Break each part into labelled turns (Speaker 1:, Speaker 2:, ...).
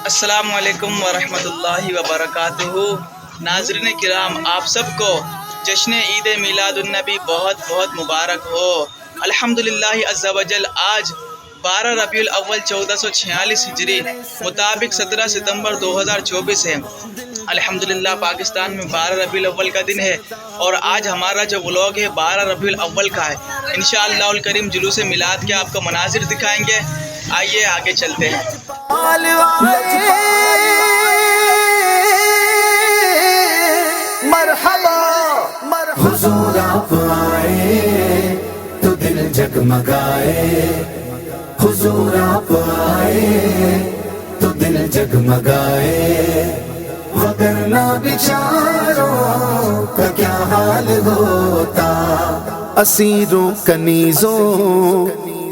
Speaker 1: السلام علیکم ورحمۃ اللہ وبرکاتہ۔ ناظرین کرام، آپ سب کو جشن عید میلاد النبی بہت بہت مبارک ہو۔ الحمدللہ عز و جل آج 12 ربیع الاول 1446 ہجری مطابق 17 ستمبر 2024 ہے۔ الحمدللہ پاکستان میں 12 ربیع الاول کا دن ہے اور آج ہمارا جو ولاگ ہے 12 ربیع الاول کا ہے۔ انشاءاللہ الکریم جلوس میلاد کے آپ کو مناظر دکھائیں گے، آئیے آگے چلتے ہیں۔
Speaker 2: مرحبا حضور آپ آئے تو دل جگمگائے، حضور آپ آئے تو دل جگمگائے، وگرنہ بیچاروں کا کیا حال ہوتا، اسیروں کنیزوں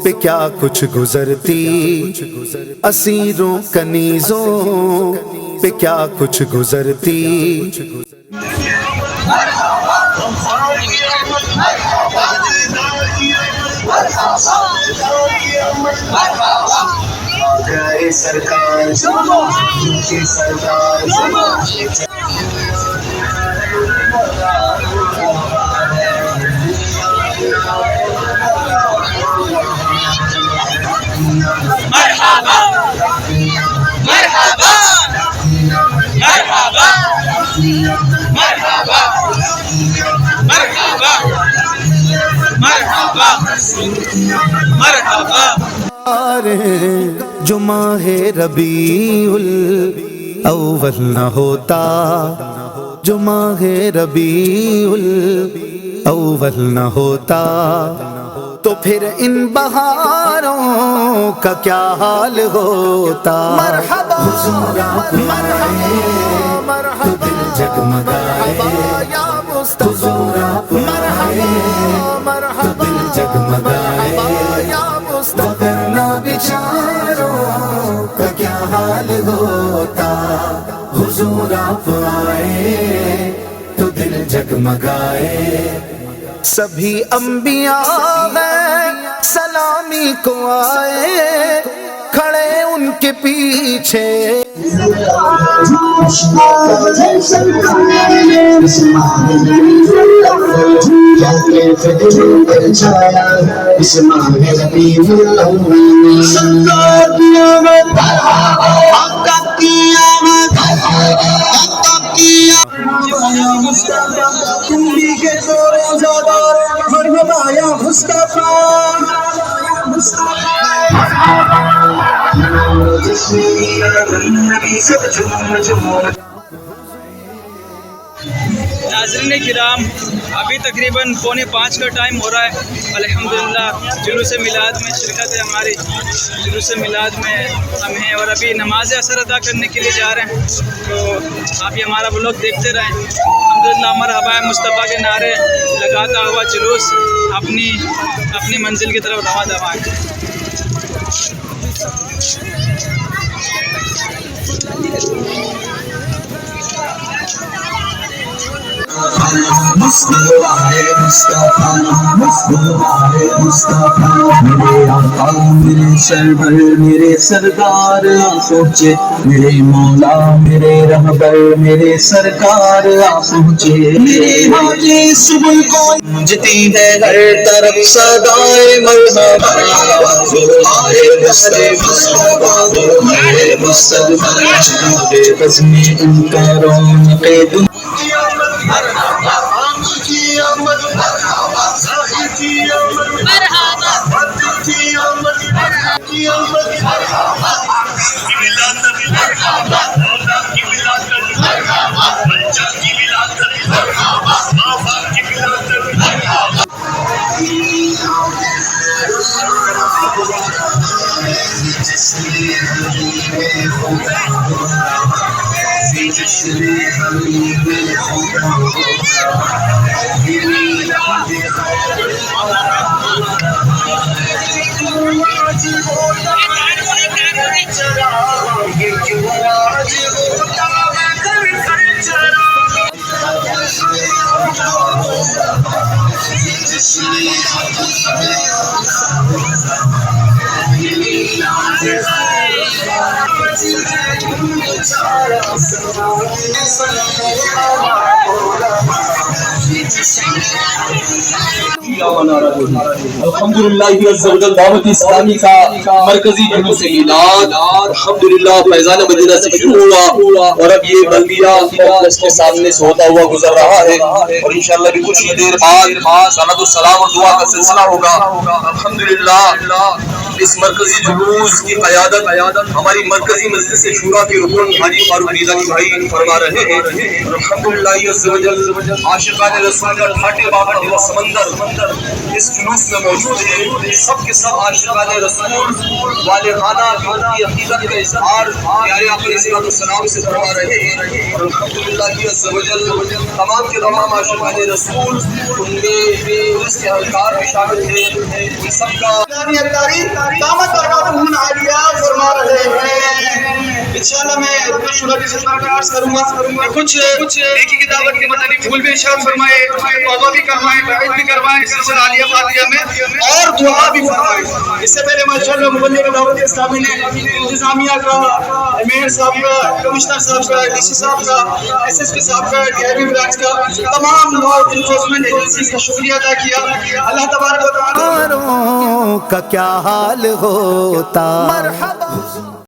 Speaker 2: پہ کیا کچھ گزرتی، اسیروں کنیزوں پہ کیا کچھ گزرتی۔ سرکار
Speaker 1: مرحبا مرحبا مرحبا مرحبا مرحبا مرحبا مرحبا۔
Speaker 2: جو ماہ ربیع الاول نہ ہوتا، جو ماہ ربیع الاول نہ ہوتا تو پھر ان بہاروں کا کیا حال ہوتا۔ مرحبا مرحبا تو دل جگمگائے، حضور آپ مرحبا مرحبا دل جگمگائے، وگرنہ بیچاروں کا کیا حال ہوتا، حضور آپ آئے تو دل جگمگائے۔ سبھی انبیاء ہیں سلامی کو آئے، کھڑے ان کے پیچھے،
Speaker 1: ناظرین کرام، ابھی تقریباً 4:45 کا ٹائم ہو رہا ہے۔ الحمدللہ جلوس میلاد میں شرکت ہے ہماری، جلوس میلاد میں ہم ہیں اور ابھی نماز اثر ادا کرنے کے لیے جا رہے ہیں، تو آپ یہ ہمارا ولاگ دیکھتے رہیں۔ الحمدللہ مرحبا مصطفیٰ کے نعرے لگاتا ہوا جلوس اپنی منزل کی طرف رواں دواں ہے۔
Speaker 3: میرے آقا میرے سرور میرے سردار آ پہنچے، میرے مولا میرے رہبر میرے سرکار آ پہنچے، میرے حاجی صبح کو گونجتی ہے ہر طرف صدائے مرحبا، آئے مصطفیٰ میرے مصطفیٰ بزم ان کا رونق دنیا۔
Speaker 2: جس
Speaker 3: الحمدللہ دعوت اسلامی کا مرکزی جلوس میلاد الحمدللہ فیضان مدینہ سے شروع ہوا اور اب یہ بلدیہ کمپلیکس کے سامنے سے ہوتا ہوا گزر رہا ہے اور انشاءاللہ بھی کچھ ہی دیر بعد صلاۃ السلام اور دعا کا سلسلہ ہوگا. الحمدللہ اس مرکزی جلوس کی قیادت ہماری مرکزی مجلس شورا کے رکن حاجی فاروق ریزانی بھائی فرما رہے ہیں. الحمدللہ عاشقان رسول کا ٹھاٹے بابا دل سمندر اس جلوس میں موجود ہے. سب کے سب عاشقان رسول والہانہ کی عقیدت کا اظہار پیارے آقا علیہ السلام سے فرما رہے ہیں. الحمدللہ تمام کے تمام عاشقان رسول ان میں اس کے اہلکار بھی شامل ہیں. ان سب کا
Speaker 4: دامت برکاتہم عالیہ فرما رہے ہیں. انشاءاللہ میں رکن شورا کی خدمت میں عرض کروں گا کچھ نیکی کی دعوت کے متعلق پھول بھی ارشاد فرمائے, توبہ بھی کروائیں, بیعت بھی کروائیں سلسلہ عالیہ فاتحہ میں, اور دعا بھی فرمائیں. اس سے پہلے ماشاءاللہ مبلغ دعوت اسلامی نے انتظامیہ کا, امیر صاحب کا, کمشنر صاحب کا, ڈی سی صاحب کا, ایس ایس پی صاحب کا, ڈی آئی بی برانچ کا, تمام لا انفورسمنٹ ایجنسیز کا شکریہ ادا کیا. اللہ تبارک و تعالیٰ
Speaker 2: کا کیا حال ہوتا. مرحبا